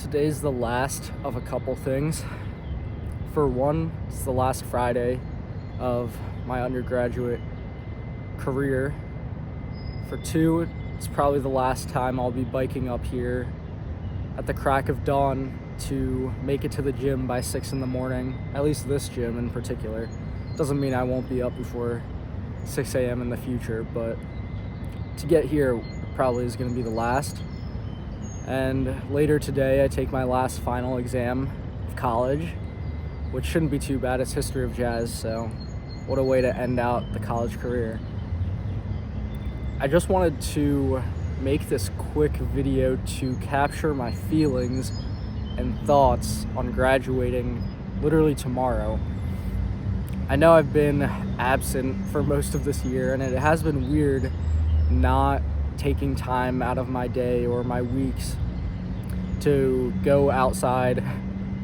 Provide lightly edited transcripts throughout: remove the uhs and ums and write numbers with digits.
Today's the last of a couple things. For one, it's the last Friday of my undergraduate career. For two, it's probably the last time I'll be biking up here at the crack of dawn to make it to the gym by 6 in the morning, at least this gym in particular. Doesn't mean I won't be up before 6 a.m. in the future, but to get here probably is going to be the last. And later today, I take my last final exam of college, which shouldn't be too bad. It's history of jazz, so what a way to end out the college career. I just wanted to make this quick video to capture my feelings and thoughts on graduating literally tomorrow. I know I've been absent for most of this year, and it has been weird not taking time out of my day or my weeks to go outside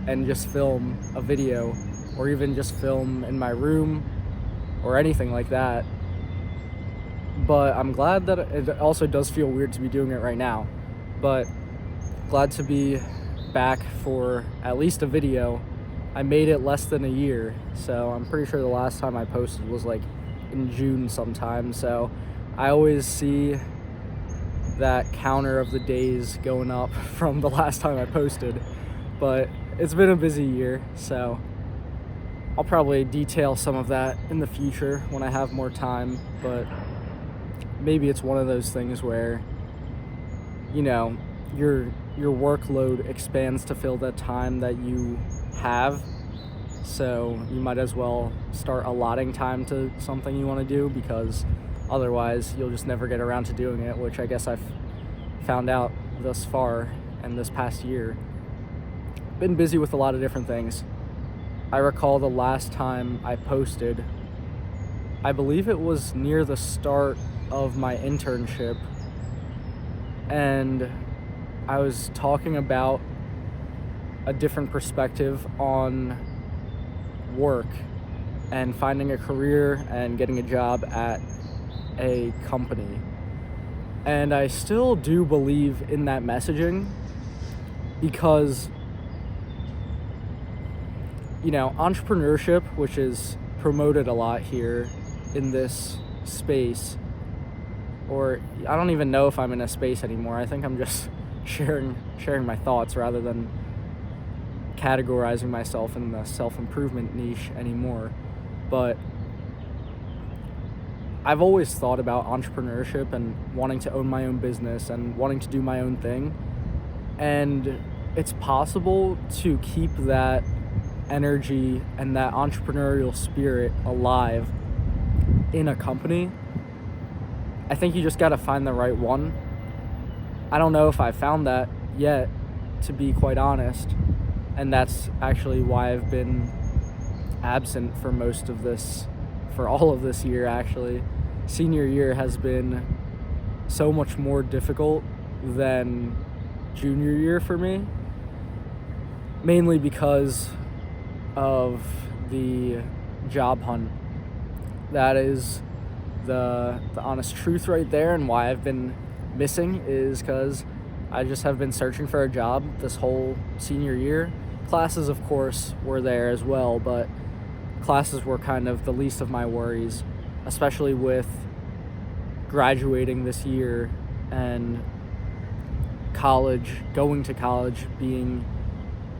and just film a video, or even just film in my room or anything like that. But I'm glad that it also does feel weird to be doing it right now, but glad to be back for at least a video. I made it less than a year, so I'm pretty sure the last time I posted was like in June sometime, so I always see that counter of the days going up from the last time I posted. But it's been a busy year, so I'll probably detail some of that in the future when I have more time. But maybe it's one of those things where, you know, your workload expands to fill the time that you have, so you might as well start allotting time to something you want to do, because otherwise you'll just never get around to doing it, which I guess I've found out thus far in this past year. Been busy with a lot of different things. I recall the last time I posted, I believe it was near the start of my internship, and I was talking about a different perspective on work and finding a career and getting a job at a company. And I still do believe in that messaging, because, you know, entrepreneurship, which is promoted a lot here in this space, or I don't even know if I'm in a space anymore. I think I'm just sharing my thoughts rather than categorizing myself in the self-improvement niche anymore. But I've always thought about entrepreneurship and wanting to own my own business and wanting to do my own thing. And it's possible to keep that energy and that entrepreneurial spirit alive in a company. I think you just got to find the right one. I don't know if I found that yet, to be quite honest. And that's actually why I've been absent for all of this year, actually. Senior year has been so much more difficult than junior year for me, mainly because of the job hunt. That is the honest truth right there, and why I've been missing is because I just have been searching for a job this whole senior year. Classes, of course, were there as well, but classes were kind of the least of my worries, especially with graduating this year and going to college being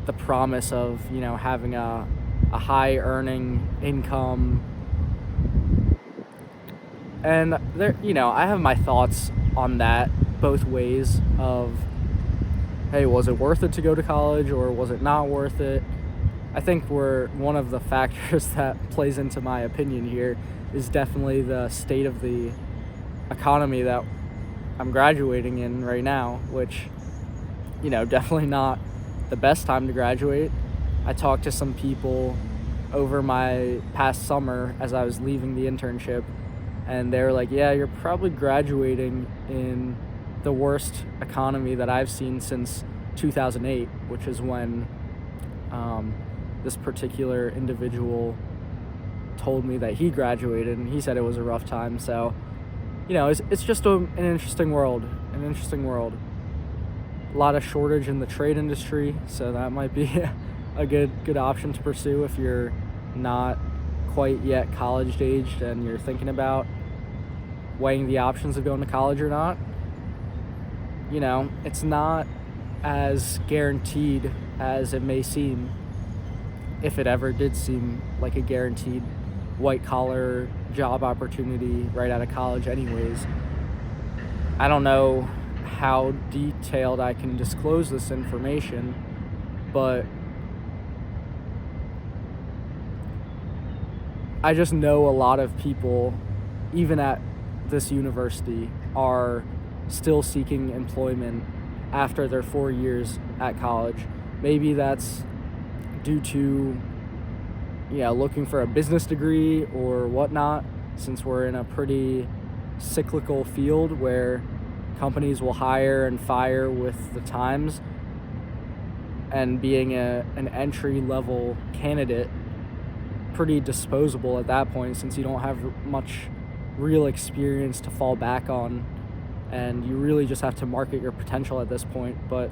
the promise of, you know, having a high earning income. And there, you know, I have my thoughts on that both ways of, hey, was it worth it to go to college, or was it not worth it? I think one of the factors that plays into my opinion here is definitely the state of the economy that I'm graduating in right now, which, you know, definitely not the best time to graduate. I talked to some people over my past summer as I was leaving the internship, and they were like, yeah, you're probably graduating in the worst economy that I've seen since 2008, which is when this particular individual told me that he graduated, and he said it was a rough time. So, you know, it's just an interesting world. a lot of shortage in the trade industry, so that might be a good option to pursue if you're not quite yet college aged and you're thinking about weighing the options of going to college or not. You know, it's not as guaranteed as it may seem, if it ever did seem like a guaranteed white-collar job opportunity right out of college anyways. I don't know how detailed I can disclose this information, but I just know a lot of people, even at this university, are still seeking employment after their 4 years at college. Maybe that's due to, looking for a business degree or whatnot, since we're in a pretty cyclical field where companies will hire and fire with the times, and being an entry-level candidate, pretty disposable at that point, since you don't have much real experience to fall back on, and you really just have to market your potential at this point. But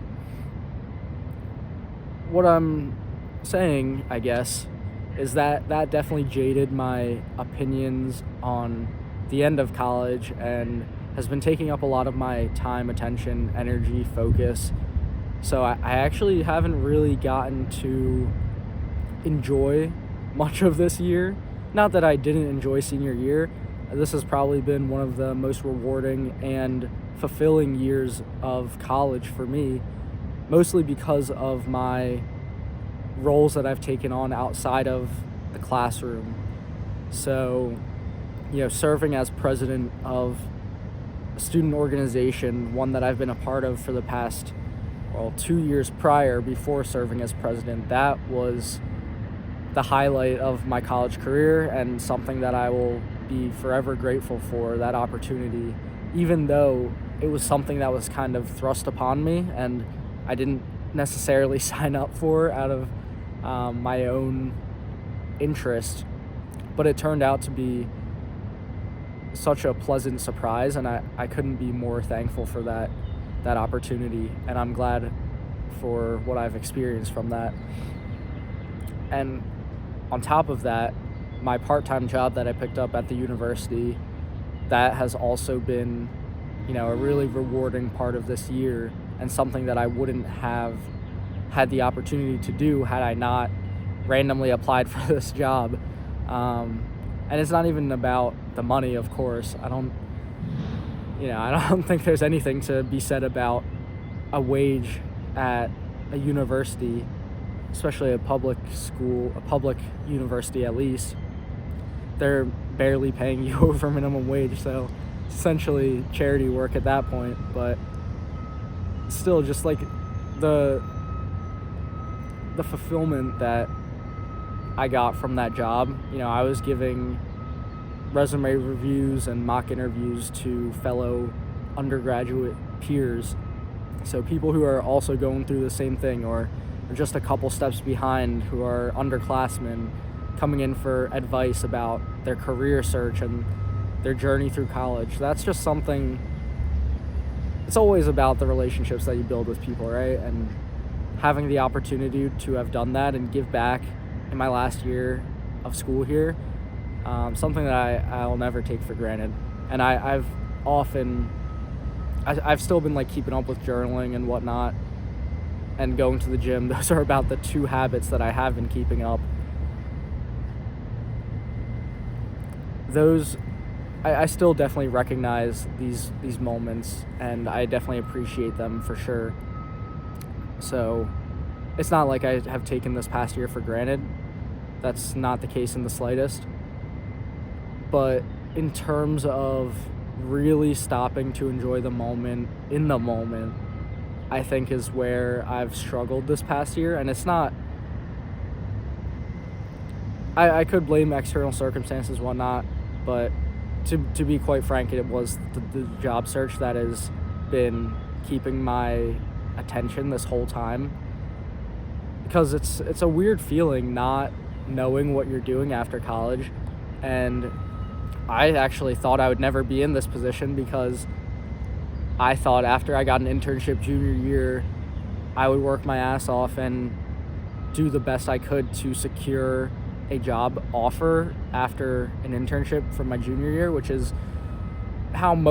what I'm saying, I guess, is that definitely jaded my opinions on the end of college and has been taking up a lot of my time, attention, energy, focus. So I actually haven't really gotten to enjoy much of this year. Not that I didn't enjoy senior year. This has probably been one of the most rewarding and fulfilling years of college for me, mostly because of my roles that I've taken on outside of the classroom. So, serving as president of a student organization, one that I've been a part of for the past, 2 years prior, before serving as president, that was the highlight of my college career and something that I will be forever grateful for, that opportunity, even though it was something that was kind of thrust upon me and I didn't necessarily sign up for out of my own interest. But it turned out to be such a pleasant surprise, and I couldn't be more thankful for that opportunity, and I'm glad for what I've experienced from that. And on top of that, my part-time job that I picked up at the university, that has also been, a really rewarding part of this year, and something that I wouldn't have had the opportunity to do had I not randomly applied for this job. And it's not even about the money, of course. I don't think there's anything to be said about a wage at a university, especially a public school, a public university at least. They're barely paying you over minimum wage, so it's essentially charity work at that point. But still, just like the fulfillment that I got from that job. I was giving resume reviews and mock interviews to fellow undergraduate peers, so people who are also going through the same thing or just a couple steps behind, who are underclassmen coming in for advice about their career search and their journey through college. That's just something, it's always about the relationships that you build with people, right? And having the opportunity to have done that and give back in my last year of school here, something that I'll never take for granted. And I've still been keeping up with journaling and whatnot, and going to the gym. Those are about the two habits that I have been keeping up. I still definitely recognize these moments, and I definitely appreciate them for sure. So it's not like I have taken this past year for granted. That's not the case in the slightest. But in terms of really stopping to enjoy the moment, in the moment, I think is where I've struggled this past year. And it's not, I could blame external circumstances, whatnot, but to be quite frank, it was the job search that has been keeping my attention this whole time, because it's a weird feeling not knowing what you're doing after college. And I actually thought I would never be in this position, because I thought after I got an internship junior year, I would work my ass off and do the best I could to secure a job offer after an internship from my junior year, which is how it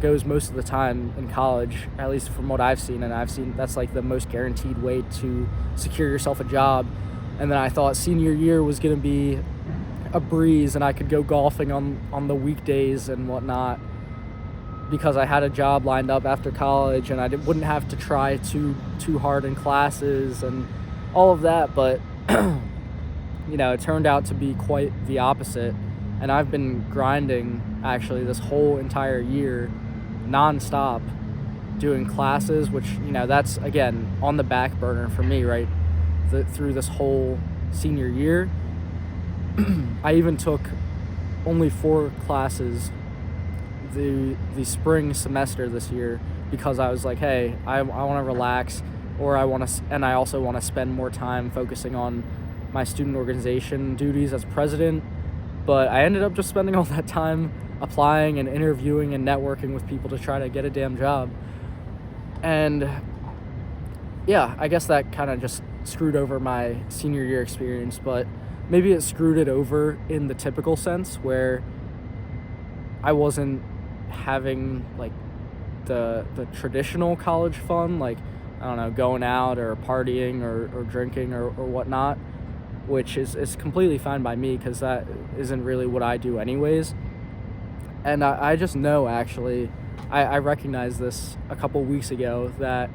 goes most of the time in college, at least from what I've seen. And I've seen that's like the most guaranteed way to secure yourself a job. And then I thought senior year was going to be a breeze and I could go golfing on the weekdays and whatnot, because I had a job lined up after college and I wouldn't have to try too hard in classes and all of that. But it turned out to be quite the opposite. And I've been grinding actually this whole entire year nonstop, doing classes, which that's again on the back burner for me, right? Through this whole senior year. I even took only 4 classes the spring semester this year, because I was like, hey, I want to relax, or I also want to spend more time focusing on my student organization duties as president. But I ended up just spending all that time applying and interviewing and networking with people to try to get a damn job. And yeah, I guess that kind of just screwed over my senior year experience, but maybe it screwed it over in the typical sense where I wasn't having like the traditional college fun, like, I don't know, going out or partying or drinking or whatnot, which is completely fine by me because that isn't really what I do anyways. And I just know, actually, I recognized this a couple weeks ago, that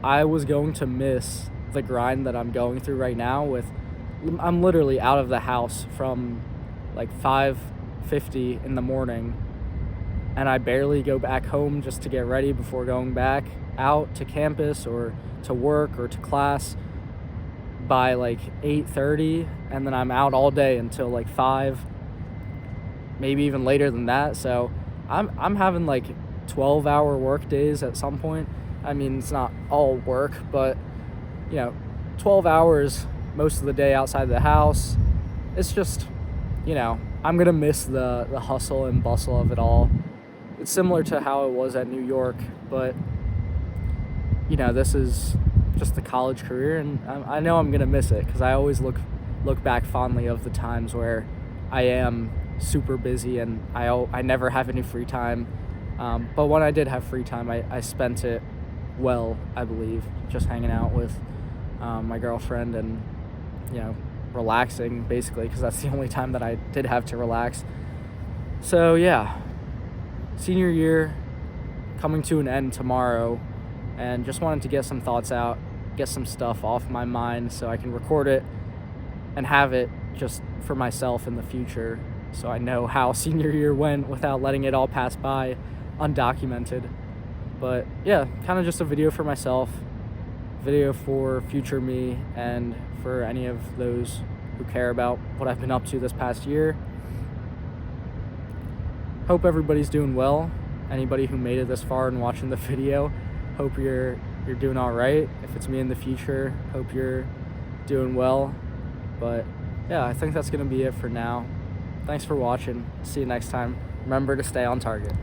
I was going to miss the grind that I'm going through right now. I'm literally out of the house from like 5:50 in the morning, and I barely go back home just to get ready before going back out to campus or to work or to class by like 8:30, and then I'm out all day until like 5, maybe even later than that. So I'm having like 12-hour work days at some point. I mean, it's not all work, but 12 hours most of the day outside the house. It's just, I'm gonna miss the hustle and bustle of it all. It's similar to how it was at New York, but this is just the college career, and I know I'm gonna miss it because I always look back fondly of the times where I am super busy and I never have any free time. But when I did have free time, I spent it well, I believe, just hanging out with my girlfriend and relaxing, basically, because that's the only time that I did have to relax. So yeah, senior year coming to an end tomorrow, and just wanted to get some thoughts out, get some stuff off my mind so I can record it and have it just for myself in the future, so I know how senior year went without letting it all pass by undocumented. But yeah, kind of just a video for myself, video for future me, and for any of those who care about what I've been up to this past year. Hope everybody's doing well. Anybody who made it this far and watching the video, hope you're doing all right. If it's me in the future, hope you're doing well. But yeah, I think that's gonna be it for now. Thanks for watching. See you next time. Remember to stay on target.